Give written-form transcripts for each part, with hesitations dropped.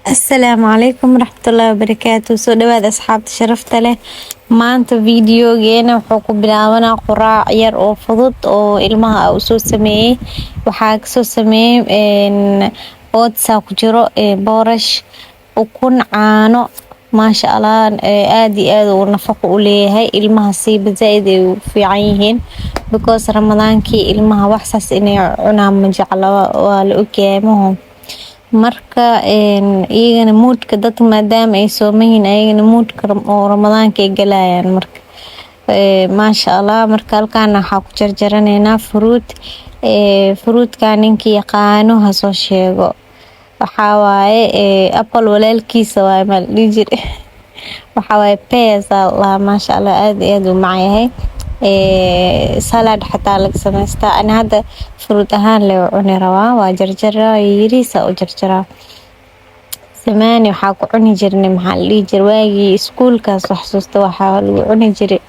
السلام عليكم ورحمة الله وبركاته. soo dhawaad asxaabta sharafta leh. Maanta videogeena wuxuu ku bilaabanaa quraac yar oo fudud oo ilmaha uu soo sameeyay. Waxaa ka soo sameeyay oats ku jiro boorash ukun caano maasha Allah aad iyo aad uu nafaqo u leeyahay ilmaha si zaid ay u fiican yihiin because ramadaankii ilmaha wax saas inay cunaan ma jecla waa la ogyahay marka iyagana moodka dadka maadaama ay soomahin ayagana moodka oo ramadaanka ay galayaan marka maasha Allah marka halkaan waxa ku jarjaraneynaa fruitka ninkii yaqaano ha soo sheego waxa waaye apple walaalkiisa waaye mal dhijir waxa waaye pears la maasha Allah aad iyo aad u macyahay salad xataa laga sameystaa ana hadda fruit ahaan loo cuni rabaa waa jarjaraa yiriisa oo jarjaraa samaani waxa ku cuni jirnay maxaa la dhihi jiray waagii iskuulkaas wax xasuusta waxa lagu cuni jiray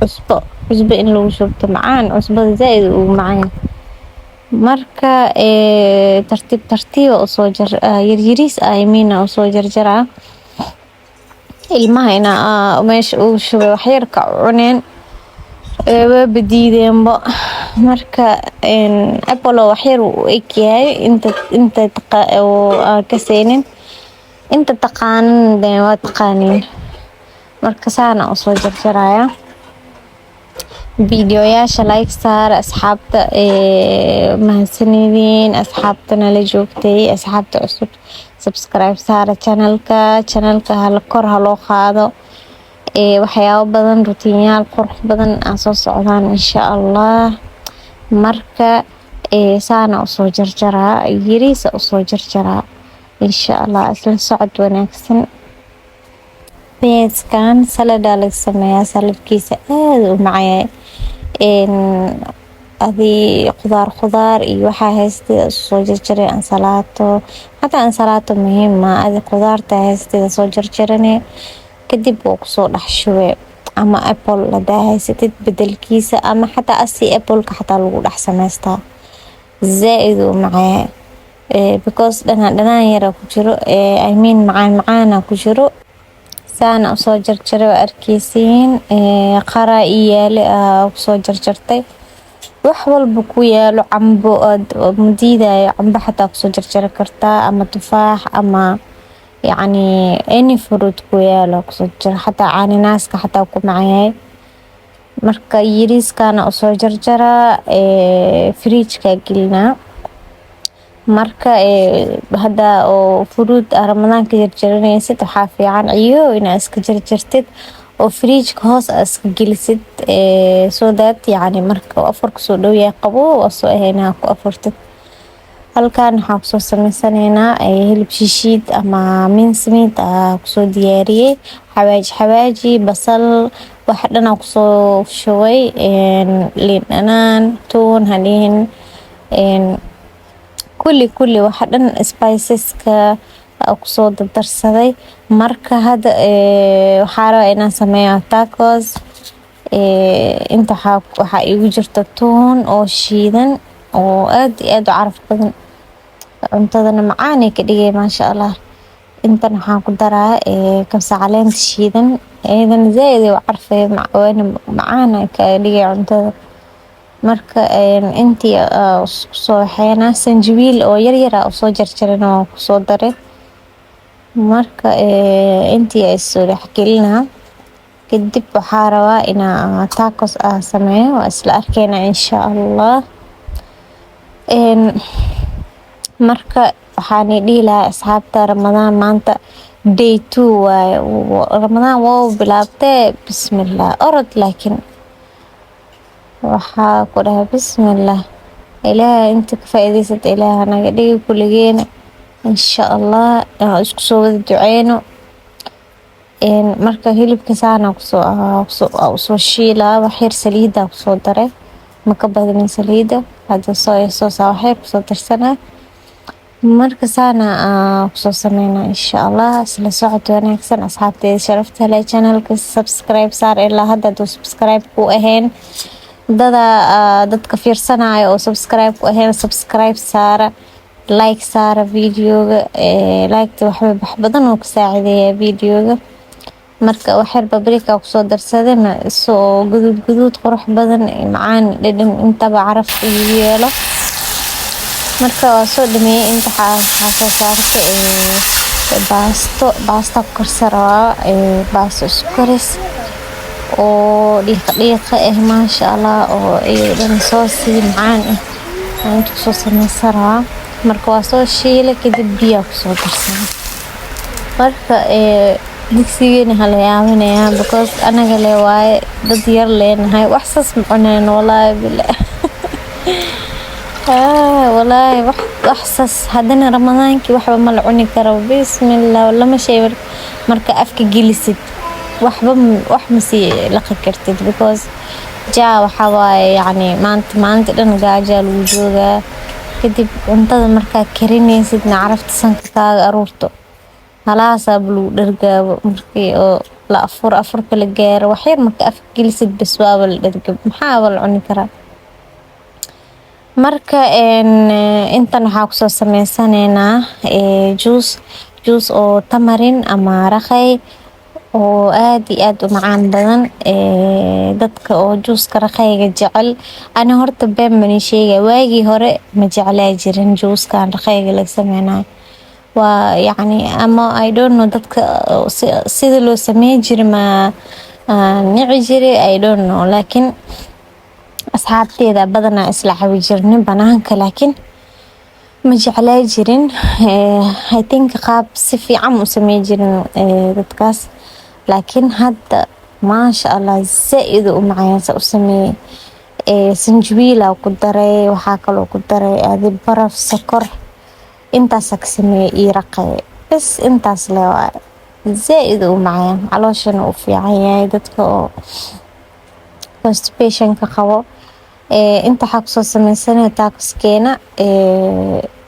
cusbo in lagu shubto macaan cusbada zaid u macaan marka tartiib oo soo jar yiriis ay miina oo soo jarjaraa ilmaha ina meesha uu shubay wax yar ka cuneen waa badiideenba marka apple wax yar u ekyahay inta ka seenin inta taqaanin waa taqaanin marka saana u soo jarjaraya videoyaasha like saar asxaabta mahadsanidin asxaabtana la joogtay asxaabta cusub subscribe saar channelka hal kor loo qaado waxyaabo badan rutiinyaal qurux badan aan soo socdaan insha Allah marka saana u soo jarjaraa yiriisa u soo jarjaraa insha Allah isla socod wanaagsan peaskan salad la sameeyaa saladkiisa aad u macaan adii khudaar iyo waxa haystay soo jarjaray ansalaato hada ansalaato muhiim ma adii khudaarta haystay soo jarjarane kadib oo ku soo dhaxshuwe ama apple la daahaysatid bedelkiisa ama xataa asi apple ka xataa lagu dhax sameystaa zaid u macaan because dhanaan yar ku jiro I mean macaan ku jiro saana soo jarjaray arkeysiin qara iyaale ku soo jarjartay wax walba ku yaalo cambo madiidayo cambo xataa ku soo jarjar kartaa ama tufaax ama يعني any fruit ku yaalo ku soo jar xataa cananaaska xataa ku macaan marka yiriiskana u soo jarjara fridge-ka gelina marka hada oo fruit ramadaanka jarjaranaysid waxa fiican iyo inaad iska jarjartid oo fridge-ka hoos iska gelisid so that yani marka afar ku soo dhow yahay qabo soo aheena ku afartid halkaan waxa ku soo sameysanayna hilib shishiid ama minced ku soo diyaariyay xawaaji basal wax dhan ku soo shubay liin dhanaan toon haliin kulli wax dhan spices-ka ku soo darsaday marka hada waxa rabaa inaan sameeyo tacos inta waxa igu jirta toon oo shiidan oo aad iyo aad u caraf badan cuntadana macaan ay ka dhigay maasha Allah intan waxaan ku daraa kabsar caleenta shiidan ayadana zaid u carfay macaan ay ka dhigay cuntada marka intii soo xeena sanjabiil oo yar oo soo jarjaran oo ku soo daray marka intii ay soo dhaxgelina kadib waxa rabaa inaan tacos sameeyo isla arkayna insha Allah marka waxaan dhihi lahaa asxaabta ramadaan maanta day 2 waaye ramadaan waa bilaabtay bismillah orod laakiin waxa ku dhahay bismillah ilaahay inta ka faa'iideysat ilaahay naga dhigi kuligeena insha Allah isku soo wada duceyno marka hilibka saana ku soo shiila wax yar saliida ku soo daray maka badan saliida hada soo wax ku soo darsanaa marka saana ku soo sameeyna insha Allah isla socod wanaagsan asxaabteeda sharafta leh channelka subscribe saar ilaa hadda subscribe ku ahayn dadka fiirsanayo oo subscribe ku ahayn subscribe saara like saara videoga like wax badan oo ka saacideeya videoga. marka waxyar babrika kusoo darsadana soo guduud qurux badan macaan dhadhan intaba caraf iyo yeelo. marka waa soo dhameeyay inta waxaa soo saartay baasto karsara baasto isku karis oo dhiiqa maasha Allah oo dhan soo si macaan inta soo sameysara. marka waa soo shiilay kadib biyo kusoo darsan. marka digsigeena hala yaabanaya because anaga le waaye dad yar leenahay wax sas macnaan wallahi bilaa wallahi wax sas hadana ramadaankii waxba ma la cuni karo bismillah lama shay marka afka gelisid wax ma si laqi kartid because waxa waaye yani maanta dhan gaaja lagu joogaa. kadib cuntada marka karinaysid carafta sanka kaaga aruurto halaasa blue dhargaabo markii oo la afur kala gaaro waxyar marka afka gelisid bas waa la dhargab maxaa wal cuni karaa. marka intan waxaa kusoo sameysaneynaa juice oo tamarin ama raqay oo aad iyo aad u macaan badan. dadka oo juice raqayga jecel ana horta been bani sheegay waagii hore ma jeclaa jirin juice kan raqayga la sameeyay waa yani ama I don't know dadka sida loo sameey jiray ma nici jiray I don't know laakiin asxaabteeda badana isla xawi jirnay banaanka laakiin ma jeclaa jirin. I think qaab si fiican u sameey jirin dadkaas laakiin hadda maasha Allah zaid u macaan u sameey sanjabiil ku daray waxa kale oo ku daray baraf sokor intaas ka sameey ii raqay bas intaas leeyahay zaid u macaan calooshana u fiican yahay dadka oo constipation ka qabo. inta waxa kusoo sameysanay taakoskeena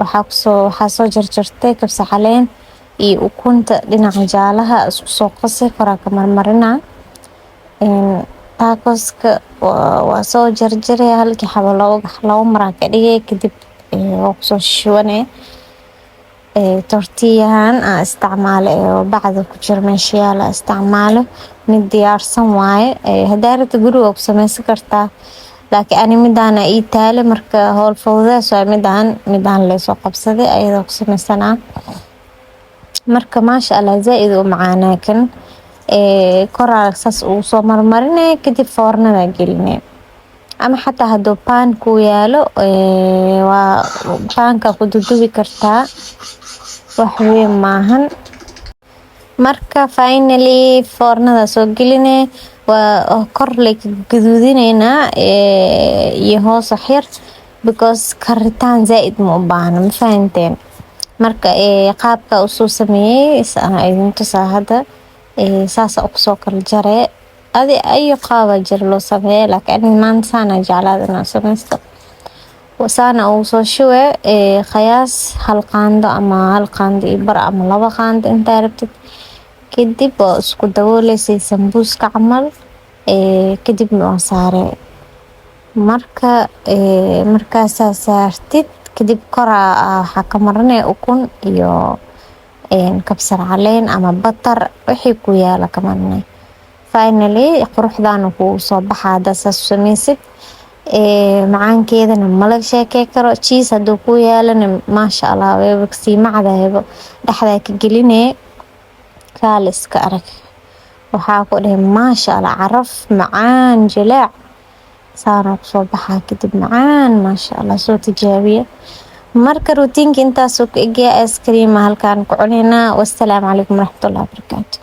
waxa soo jarjartay kabsa caleen iyo ukunta dhinaca jaalaha isku soo qasay kora ka marmarina. taakoska waa soo jarjaray halkii xabo labo mar ka dhigay kadib oo kusoo shubanay tortiyahan isticmaalay oo bacda ku jira meesha la isticmaalo mid diyaarsan waaye hadaarada guriga ku sameysan kartaa laakiin ani midaan ay taale marka howl fududeys waa midaan la soo qabsaday ayadoo ku sameysana. marka maasha Allah zaid u macaanaa kan koraal sas uu soo marmarinay kadib foornada gelinay ama xataa hadoo pan ku yaalo waa panka ku dudubi kartaa wax weyn maahan. marka finally foornada soo gelinay waa kor la gaduudinayna iyo hoos xir because karitaan zaid ma u baahna ma fahanteen. marka qaabka uu soo sameeyay idinta saahada saasa u soo kala jaray ayo qaaba jir loo sameeyay laakiin maanta sana jeclaadana sameysto wasaana uu soo shuwe qiyaas hal qaando ama hal qaando iyo bar ama laba qaando inta rabtid kadib isku dabooleysay sambuuska camal kadib waa saare. markaas saartid kadib kora waxa ka marnay ukun iyo kabsar caleen ama batar wixii ku yaala ka marnay. finally quruxdaan ku soo baxaa daas sameysid macaankeedana ma la sheekay karo. cheese haduu ku yaalana maasha Allah way waqti macdaayba dhaxda ka gelinay kaaliska arag waxa ku dhahay maasha Allah caraf macaan jilaac saaro soo baxaa kadib macaan maasha Allah soo tijaabiya. marka routine intaas oo ka eegay ice cream halkaan ku cunina. wassalaamu calaykum waraxmatullaahi wabarakaatuh.